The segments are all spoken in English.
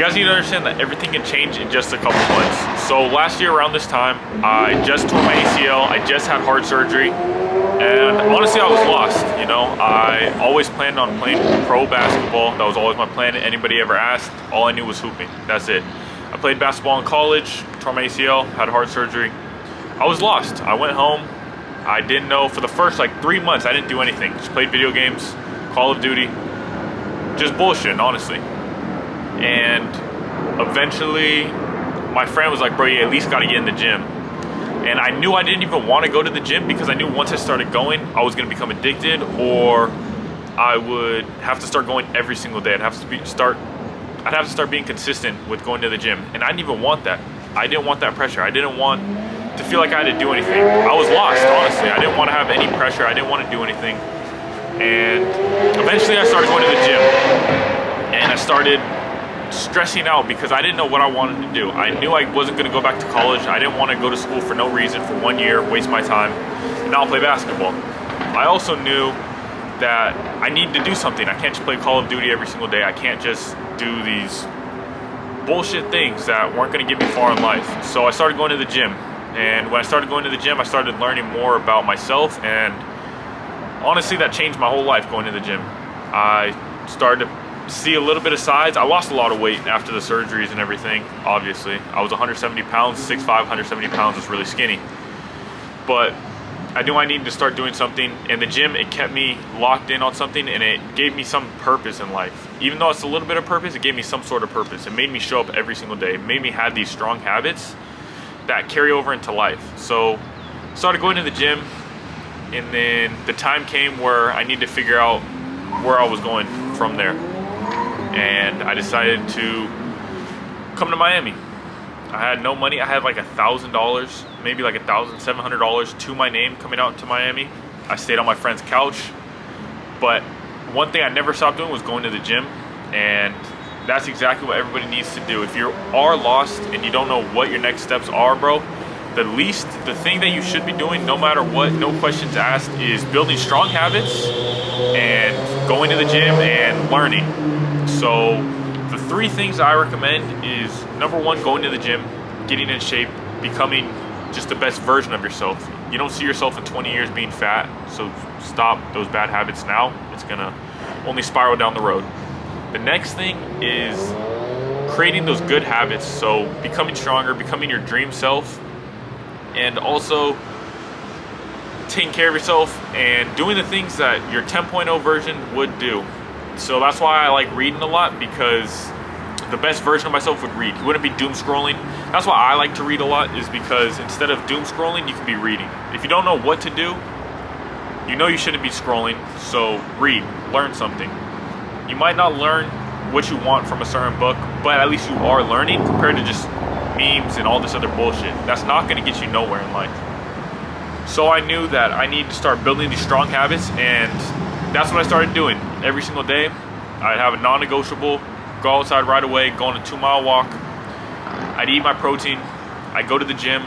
You guys need to understand that everything can change in just a couple months. So last year around this time, I just tore my ACL, I just had heart surgery, and honestly I was lost, you know. I always planned on playing pro basketball. That was always my plan. Anybody ever asked, all I knew was hooping. That's it. I played basketball in college, tore my ACL, had heart surgery. I was lost. I went home. I didn't know for the first like 3 months, I didn't do anything. Just played video games, Call of Duty, just bullshitting, honestly. And eventually my friend was like, bro, you at least got to get in the gym. And I knew I didn't even want to go to the gym because I knew once I started going, I was going to become addicted, or I would have to start going every single day. I'd have to start being consistent with going to the gym. And I didn't even want that. I didn't want that pressure. I didn't want to feel like I had to do anything. I was lost, honestly. I didn't want to have any pressure. I didn't want to do anything. And eventually I started going to the gym. And I started stressing out because I didn't know what I wanted to do. I knew I wasn't going to go back to college. I didn't want to go to school for no reason for 1 year, waste my time, and now I'll play basketball. I also knew that I needed to do something. I can't just play Call of Duty every single day. I can't just do these bullshit things that weren't going to get me far in life. So I started going to the gym. And when I started going to the gym, I started learning more about myself, and honestly that changed my whole life, going to the gym. I started to see a little bit of size. I lost a lot of weight after the surgeries and everything, obviously. I was 170 pounds, 6'5", 170 pounds, was really skinny. But I knew I needed to start doing something. In the gym, it kept me locked in on something, and it gave me some purpose in life. Even though it's a little bit of purpose, it gave me some sort of purpose. It made me show up every single day. It made me have these strong habits that carry over into life. So I started going to the gym, and then the time came where I needed to figure out where I was going from there. And I decided to come to Miami. I had no money. I had like $1,000, maybe like $1,700 to my name coming out to Miami. I stayed on my friend's couch. But one thing I never stopped doing was going to the gym. And that's exactly what everybody needs to do. If you are lost and you don't know what your next steps are, bro, the thing that you should be doing, no matter what, no questions asked, is building strong habits and going to the gym and learning. So the 3 things I recommend is, number 1, going to the gym, getting in shape, becoming just the best version of yourself. You don't see yourself in 20 years being fat, so stop those bad habits now. It's gonna only spiral down the road. The next thing is creating those good habits, so becoming stronger, becoming your dream self, and also taking care of yourself and doing the things that your 10.0 version would do. So that's why I like reading a lot, because the best version of myself would read. You wouldn't be doom scrolling. That's why I like to read a lot, is because instead of doom scrolling, you can be reading. If you don't know what to do, you know you shouldn't be scrolling, so read, learn something. You might not learn what you want from a certain book, but at least you are learning, compared to just memes and all this other bullshit. That's not going to get you nowhere in life. So I knew that I needed to start building these strong habits, and that's what I started doing. Every single day, I'd have a non-negotiable, go outside right away, go on a 2-mile walk. I'd eat my protein. I'd go to the gym.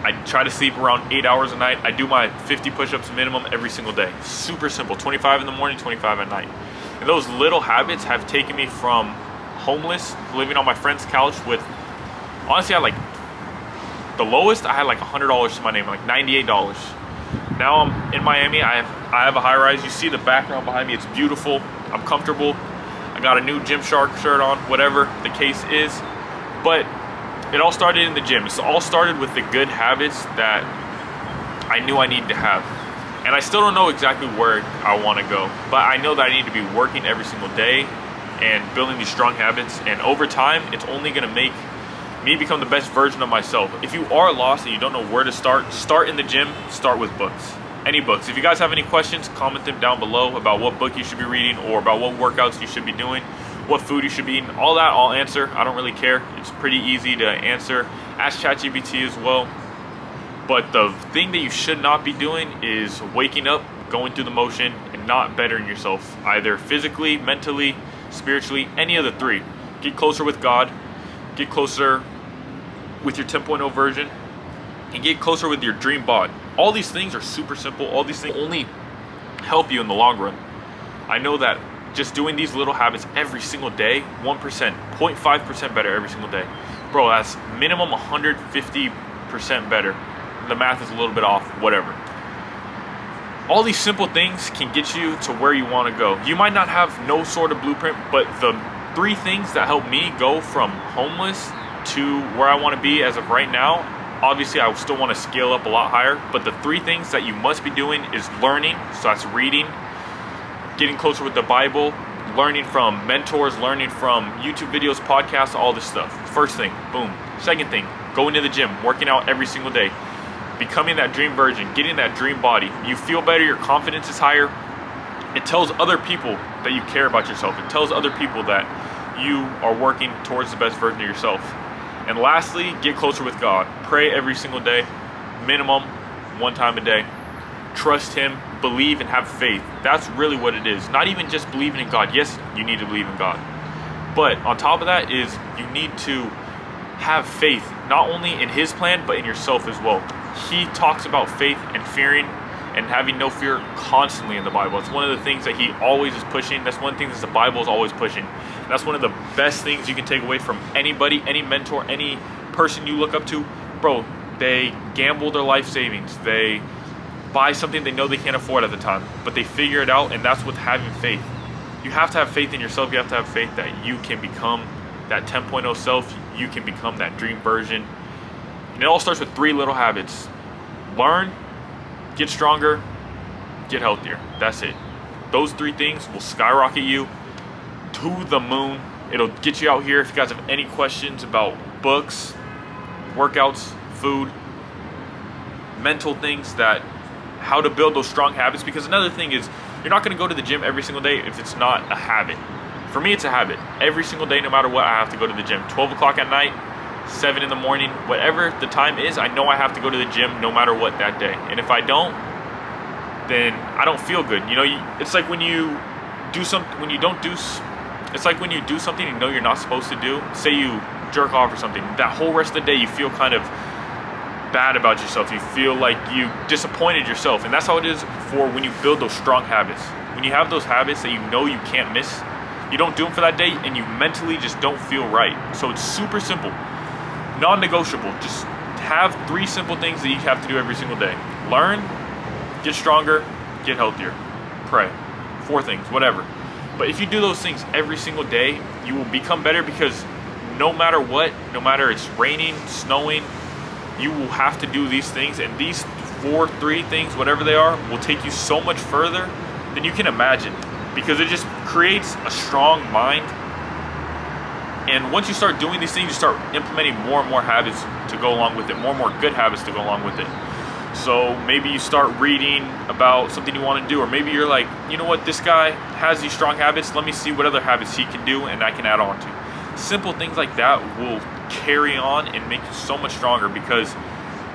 I'd try to sleep around 8 hours a night. I do my 50 push-ups minimum every single day. Super simple, 25 in the morning, 25 at night. And those little habits have taken me from homeless, living on my friend's couch with, honestly, I like, the lowest, I had like $100 to my name, like $98. Now I'm in Miami. I have a high-rise. You see the background behind me. It's beautiful. I'm comfortable. I got a new Gymshark shirt on, whatever the case is. But it all started in the gym. It all started with the good habits that I knew I needed to have. And I still don't know exactly where I want to go, but I know that I need to be working every single day and building these strong habits. And over time, it's only going to make me become the best version of myself. If you are lost and you don't know where to start in the gym. Start with books. Any books. If you guys have any questions, comment them down below about what book you should be reading, or about what workouts you should be doing, what food you should be eating. All that I'll answer. I don't really care. It's pretty easy to answer. Ask ChatGPT as well. But the thing that you should not be doing is waking up, going through the motion, and not bettering yourself, either physically, mentally, spiritually, any of the 3. Get closer with God. Get closer with your 10.0 version, and get closer with your dream bod. All these things are super simple. All these things only help you in the long run. I know that just doing these little habits every single day, 1%, 0.5% better every single day. Bro, that's minimum 150% better. The math is a little bit off, whatever. All these simple things can get you to where you want to go. You might not have no sort of blueprint, but the 3 things that helped me go from homeless to where I want to be as of right now, obviously I still want to scale up a lot higher, but the 3 things that you must be doing is learning, so that's reading, getting closer with the Bible, learning from mentors, learning from YouTube videos, podcasts, all this stuff. First thing, boom. Second thing, going to the gym, working out every single day, becoming that dream version, getting that dream body. You feel better, your confidence is higher. It tells other people that you care about yourself. It tells other people that you are working towards the best version of yourself. And lastly, get closer with God. Pray every single day, minimum 1 time a day. Trust Him, believe, and have faith. That's really what it is. Not even just believing in God. Yes, you need to believe in God. But on top of that is you need to have faith, not only in His plan, but in yourself as well. He talks about faith and fearing and having no fear constantly in the Bible. It's one of the things that He always is pushing. That's one thing that the Bible is always pushing. And that's one of the best things you can take away from anybody, any mentor, any person you look up to. Bro, they gamble their life savings. They buy something they know they can't afford at the time, but they figure it out, and that's with having faith. You have to have faith in yourself. You have to have faith that you can become that 10.0 self. You can become that dream version. And it all starts with 3 little habits. Learn, get stronger, get healthier. That's it. Those 3 things will skyrocket you to the moon. It'll get you out here. If you guys have any questions about books, workouts, food, mental things, that how to build those strong habits, because another thing is you're not going to go to the gym every single day if it's not a habit. For me, it's a habit. Every single day, no matter what, I have to go to the gym. 12 o'clock at night, 7 in the morning, whatever the time is, I know I have to go to the gym no matter what that day. And if I don't, then I don't feel good. You know, it's like when you do something, it's like when you do something you know you're not supposed to do. Say you jerk off or something. That whole rest of the day, you feel kind of bad about yourself. You feel like you disappointed yourself. And that's how it is for when you build those strong habits. When you have those habits that you know you can't miss, you don't do them for that day, and you mentally just don't feel right. So it's super simple, non-negotiable. Just have 3 simple things that you have to do every single day. Learn, get stronger, get healthier, pray. 4 things, whatever. But if you do those things every single day, you will become better, because no matter what, no matter it's raining, snowing, you will have to do these things, and these 3 things, whatever they are, will take you so much further than you can imagine, because it just creates a strong mind. And once you start doing these things, you start implementing more and more habits to go along with it, more and more good habits to go along with it. So maybe you start reading about something you want to do, or maybe you're like, you know what, this guy has these strong habits, let me see what other habits he can do and I can add on to. Simple things like that will carry on and make you so much stronger, because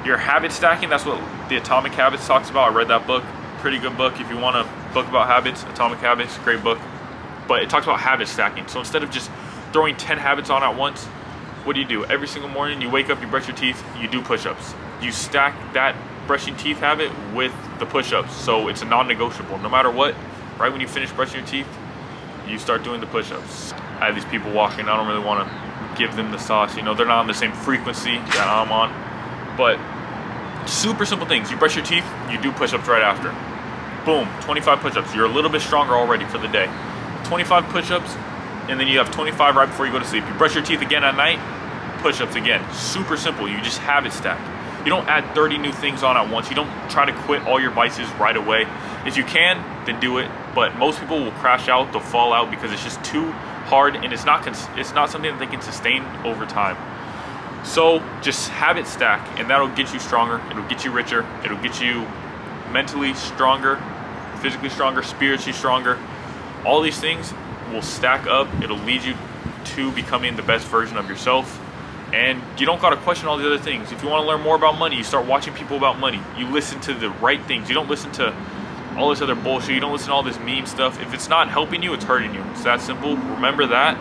your habit stacking, that's what the Atomic Habits talks about. I read that book, pretty good book. If you want a book about habits, Atomic Habits, great book. But it talks about habit stacking. So instead of just throwing 10 habits on at once, what do? Every single morning you wake up, you brush your teeth, you do push-ups. You stack that brushing teeth habit with the push-ups, so it's a non-negotiable. No matter what, right when you finish brushing your teeth, you start doing the push-ups. I have these people walking, I don't really want to give them the sauce, you know, they're not on the same frequency that I'm on. But super simple things. You brush your teeth, you do push-ups right after. Boom, 25 push-ups. You're a little bit stronger already for the day. 25 push-ups, and then you have 25 right before you go to sleep. You brush your teeth again at night, push-ups again. Super simple. You just habit stack. You don't add 30 new things on at once. You don't try to quit all your vices right away. If you can, then do it. But most people will crash out, they'll fall out, because it's just too hard, and it's not something that they can sustain over time. So just habit stack, and that'll get you stronger. It'll get you richer. It'll get you mentally stronger, physically stronger, spiritually stronger. All these things will stack up. It'll lead you to becoming the best version of yourself. And you don't gotta question all the other things. If you want to learn more about money, you start watching people about money. You listen to the right things. You don't listen to all this other bullshit. You don't listen to all this meme stuff. If it's not helping you, it's hurting you. It's that simple. Remember that,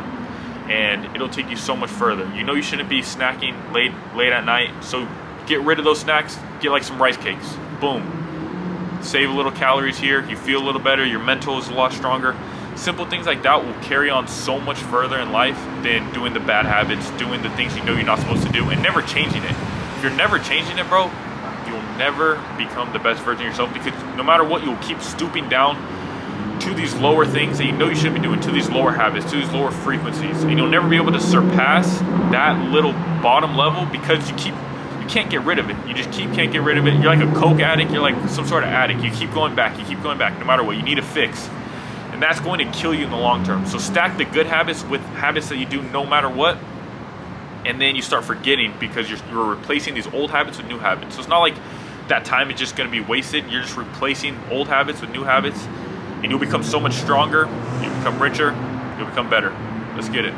and it'll take you so much further. You know you shouldn't be snacking late at night, so get rid of those snacks. Get like some rice cakes. Boom. Save a little calories here. You feel a little better. Your mental is a lot stronger. Simple things like that will carry on so much further in life than doing the bad habits, doing the things you know you're not supposed to do, and never changing it. If you're never changing it, bro, you'll never become the best version of yourself, because no matter what, you'll keep stooping down to these lower things that you know you should be doing, to these lower habits, to these lower frequencies, and you'll never be able to surpass that little bottom level, because you can't get rid of it. You just can't get rid of it. You're like a coke addict. You're like some sort of addict. You keep going back. You keep going back no matter what. You need a fix, and that's going to kill you in the long term. So stack the good habits with habits that you do no matter what, and then you start forgetting, because you're replacing these old habits with new habits. So it's not like that time is just going to be wasted. You're just replacing old habits with new habits, and you'll become so much stronger. You'll become richer. You'll become better. Let's get it.